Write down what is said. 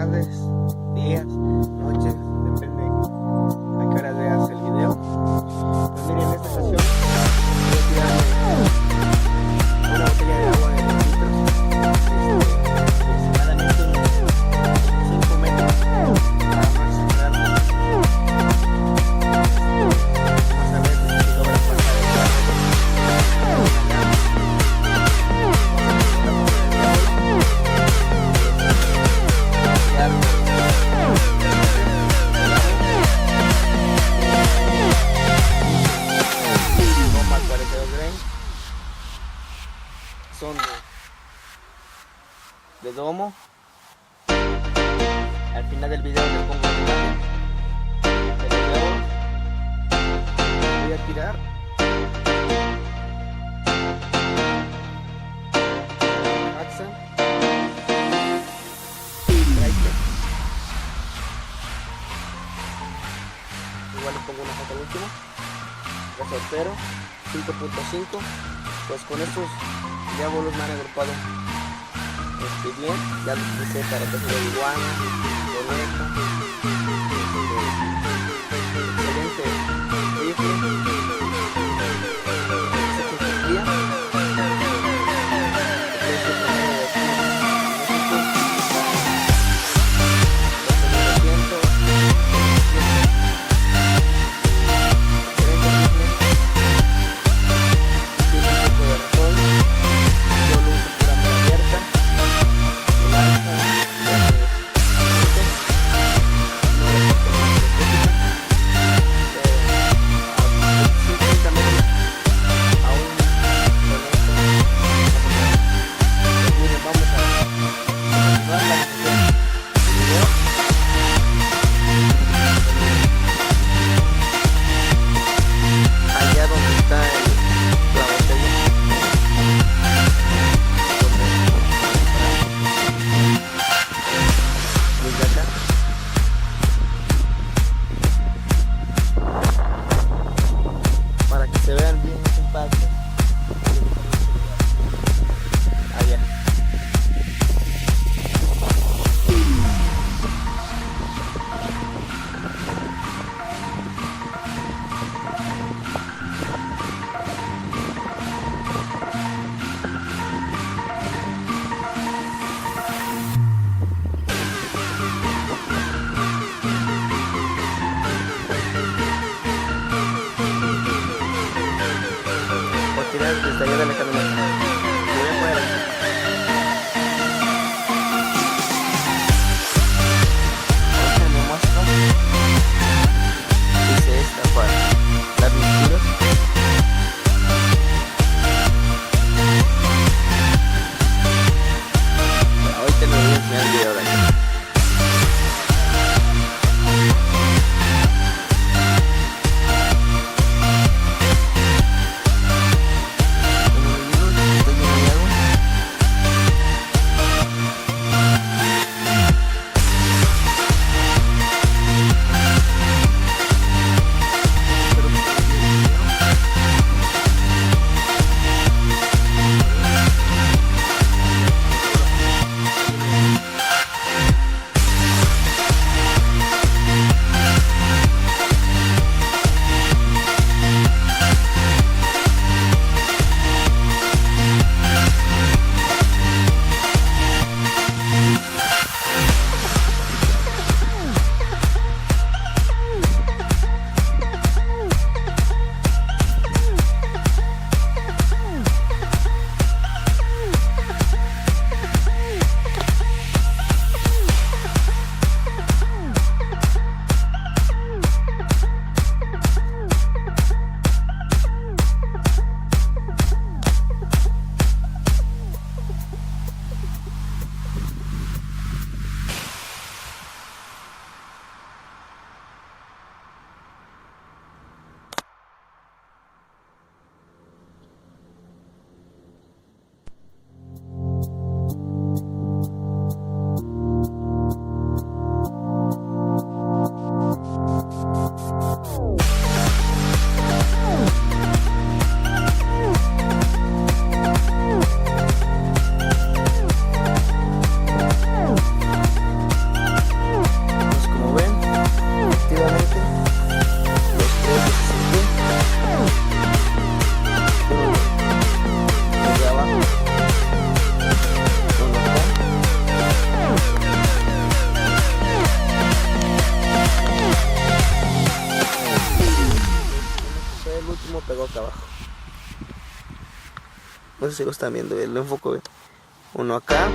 tardes, días, noches, depende a qué hora veas el video. Pues miren, en esta ocasión voy a tirarle una botella de agua de 2 litros, aproximadamente unos 5 metros para no exagerarlo. Vamos a ver si logra pasar el agua. Son de domo. Al final del video les pongo la imagen de los nuevos. Voy a tirar Axan igual les pongo una foto al último. Resortero 5.5. Pues con estos diábolos me han agrupado bien. Ya los utilicé para tejer iguana, boneta, excelente rifle. boca abajo. No sé si lo están viendo, lo enfoco. Uno acá.